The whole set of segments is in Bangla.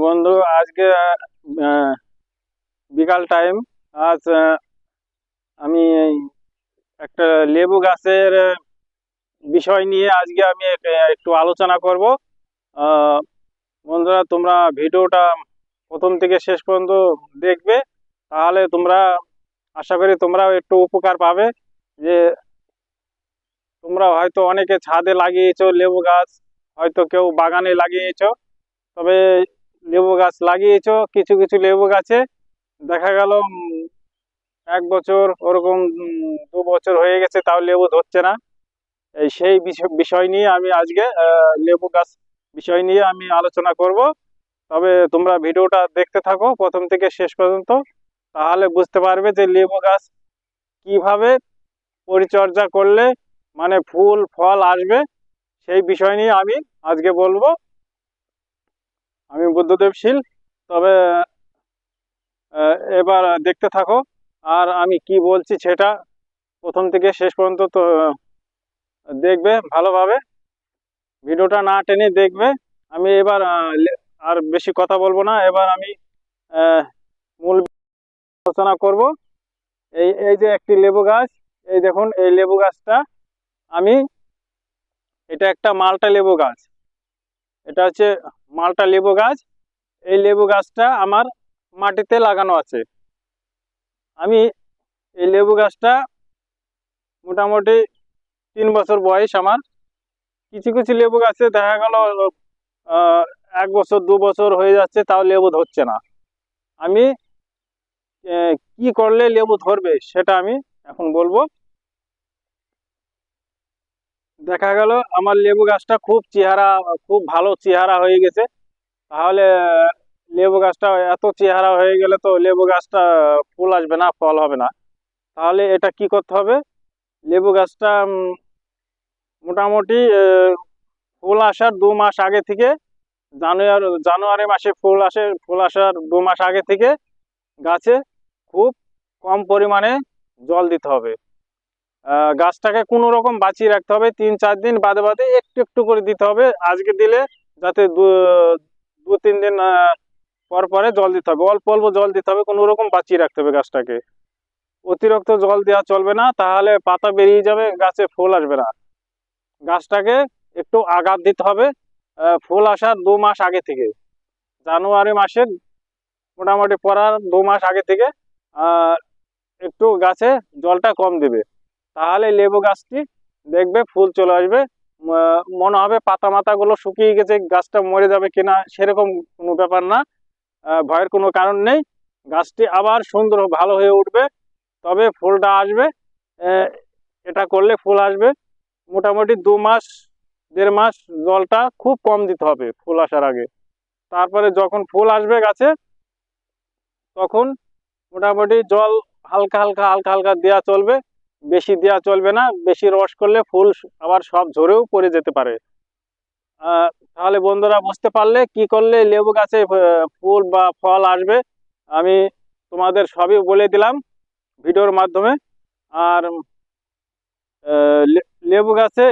বন্ধু, আজকে আহ, বিকাল টাইম। আজ আমি এই একটা লেবু গাছের বিষয় নিয়ে আজকে আমি একটু আলোচনা করব। আহ, বন্ধুরা, তোমরা ভিডিওটা প্রথম থেকে শেষ পর্যন্ত দেখবে। তাহলে তোমরা, আশা করি তোমরাও একটু উপকার পাবে। যে তোমরা হয়তো অনেকে ছাদে লাগিয়েছো লেবু গাছ, হয়তো কেউ বাগানে লাগিয়েছো। তবে লেবু গাছ লাগিয়েছো, কিছু কিছু লেবু গাছে দেখা গেল 1 বছর ওরকম, 2 বছর হয়ে গেছে, তাও লেবু ধরছে না। এই সেই বিষয় নিয়ে আমি আজকে লেবু গাছ বিষয় নিয়ে আমি আলোচনা করব। তবে তোমরা ভিডিওটা দেখতে থাকো প্রথম থেকে শেষ পর্যন্ত। তাহলে বুঝতে পারবে যে লেবু গাছ কিভাবে পরিচর্যা করলে মানে ফুল ফল আসবে, সেই বিষয় নিয়ে আমি আজকে বলবো। আমি বুদ্ধদেব শীল। তবে এবার দেখতে থাকো। আর আমি কি বলছি সেটা প্রথম থেকে শেষ পর্যন্ত তো দেখবে ভালোভাবে, ভিডিওটা না টেনে দেখবে। আমি এবার আর বেশি কথা বলবো না। এবার আমি আহ, মূল আলোচনা করব। এই এই যে একটি লেবু গাছ, এই দেখুন এই লেবু গাছটা। আমি, এটা একটা মালটা লেবু গাছ। এটা হচ্ছে মালটা লেবু গাছ। এই লেবু গাছটা আমার মাটিতে লাগানো আছে। আমি এই লেবু গাছটা মোটামুটি 3 বছর বয়স আমার। কিছু কিছু লেবু গাছে দেখা গেল আহ 1 বছর 2 বছর হয়ে যাচ্ছে, তাও লেবু ধরছে না। আমি কি করলে লেবু ধরবে সেটা আমি এখন বলবো। দেখা গেল আমার লেবু গাছটা খুব ভালো চেহারা হয়ে গেছে। তাহলে লেবু গাছটা এত চেহারা হয়ে গেলে তো লেবু গাছটা ফুল আসবে না, ফল হবে না। তাহলে এটা কি করতে হবে? লেবু গাছটা মোটামুটি ফুল আসার 2 মাস আগে থেকে, জানুয়ারি মাসে ফুল আসে, ফুল আসার 2 মাস আগে থেকে গাছে খুব কম পরিমাণে জল দিতে হবে। গাছটাকে কোনো রকম বাঁচিয়ে রাখতে হবে, 3-4 দিন বাদে বাদে একটু একটু করে দিতে হবে। আজকে দিলে যাতে 2-3 দিন পর পরে জল দিতে হবে, অল্প অল্প জল দিতে হবে, কোনো রকম বাঁচিয়ে রাখতে হবে গাছটাকে। অতিরিক্ত জল দেওয়া চলবে না, তাহলে পাতা বেরিয়ে যাবে, গাছে ফুল আসবে না। গাছটাকে একটু আগার দিতে হবে ফুল আসার 2 মাস আগে থেকে। জানুয়ারি মাসের মোটামুটি পড়ার 2 মাস আগে থেকে আহ একটু গাছে জলটা কম দেবে। তাহলে লেবু গাছটি দেখবে ফুল চলে আসবে। মনে হবে পাতা মাতা গুলো শুকিয়ে গেছে, গাছটা মরে যাবে কিনা, সেরকম কোনো ব্যাপার না। ভয়ের কোনো কারণ নেই। গাছটি আবার সুন্দর ভালো হয়ে উঠবে, তবে ফুলটা আসবে। আহ, এটা করলে ফুল আসবে মোটামুটি 2 মাস 1.5 মাস। জলটা খুব কম দিতে হবে ফুল আসার আগে। তারপরে যখন ফুল আসবে গাছে, তখন মোটামুটি জল হালকা হালকা হালকা হালকা দেওয়া চলবে, বেশি দেওয়া চলবে না। বেশি রস করলে ফুল আবার সব ঝরেও পড়ে যেতে পারে। তাহলে বন্ধুরা বুঝতে পারলে কি করলে লেবু গাছে ফুল বা ফল আসবে। আমি তোমাদের সবই বলে দিলাম ভিডিওর মাধ্যমে। আর লেবু গাছে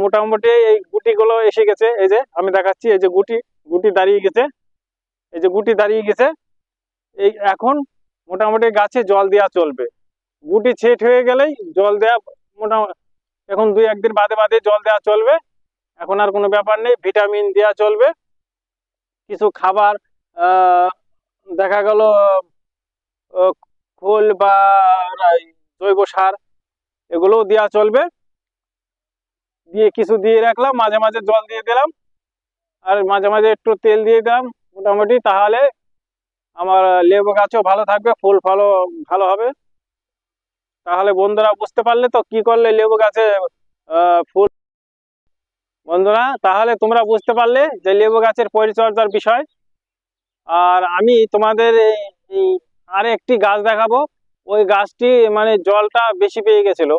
মোটামুটি এই গুটিগুলো এসে গেছে। এই যে আমি দেখাচ্ছি, এই যে গুটি গুটি দাঁড়িয়ে গেছে, এই যে গুটি দাঁড়িয়ে গেছে। এই এখন মোটামুটি গাছে জল দেওয়া চলবে। গুটি ছেট হয়ে গেলেই জল দেওয়া মোটামুটি, এখন 2-1 দিন বাদে বাদে জল দেওয়া চলবে। এখন আর কোনো ব্যাপার নেই, ভিটামিন দেওয়া চলবে। কিছু খাবার আহ দেখা গেল খোল বা জৈব সার, এগুলোও দেওয়া চলবে। দিয়ে কিছু দিয়ে রাখলাম, মাঝে মাঝে জল দিয়ে দিলাম, আর মাঝে মাঝে একটু তেল দিয়ে দিলাম মোটামুটি। তাহলে আমার লেবু গাছও ভালো থাকবে, ফুল ফলও ভালো হবে। তাহলে বন্ধুরা বুঝতে পারলে তো কি করলে লেবু গাছে ফুল। বন্ধুরা, তাহলে তোমরা বুঝতে পারলে যে লেবু গাছের পরিচর্যার বিষয়। আর আমি তোমাদের এই আর একটি গাছ দেখাবো। ওই গাছটি মানে জলটা বেশি পেয়ে গেছিল,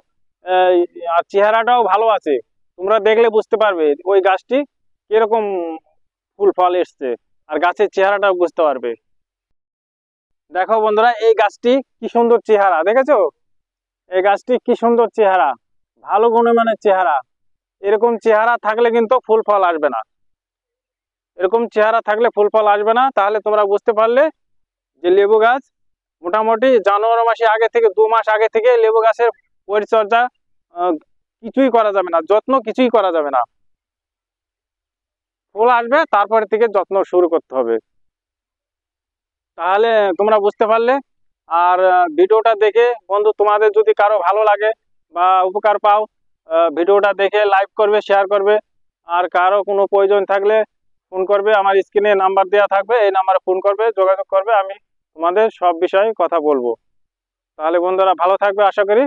আহ, আর চেহারাটাও ভালো আছে। তোমরা দেখলে বুঝতে পারবে ওই গাছটি কিরকম ফুল ফল এসছে, আর গাছের চেহারাটাও বুঝতে পারবে। দেখো বন্ধুরা, এই গাছটি কি সুন্দর চেহারা, দেখেছো? এই গাছটি কি সুন্দর চেহারা, ভালো গুণমানের চেহারা। এরকম চেহারা থাকলে কিন্তু ফুল ফল আসবে না। এরকম চেহারা থাকলে ফুল ফল আসবে না। তাহলে তোমরা বুঝতে পারলে যে লেবু গাছ মোটামুটি জানুয়ারি মাসে আগে থেকে 2 মাস আগে থেকে লেবু গাছের পরিচর্যা আহ, কিছুই করা যাবে না, যত্ন কিছুই করা যাবে না। ফুল আসবে তারপরে থেকে যত্ন শুরু করতে হবে। তাহলে তোমরা বুঝতে পারলে। আর ভিডিওটা দেখে বন্ধু তোমাদের যদি কারো ভালো লাগে বা উপকার পাও, ভিডিওটা দেখে লাইক করবে, শেয়ার করবে। আর কারো কোনো প্রয়োজন থাকলে ফোন করবে, আমার স্ক্রিনে নাম্বার দেওয়া থাকবে, এই নাম্বারে ফোন করবে, যোগাযোগ করবে, আমি তোমাদের সব বিষয়ে কথা বলবো। তাহলে বন্ধুরা ভালো থাকবে আশা করি।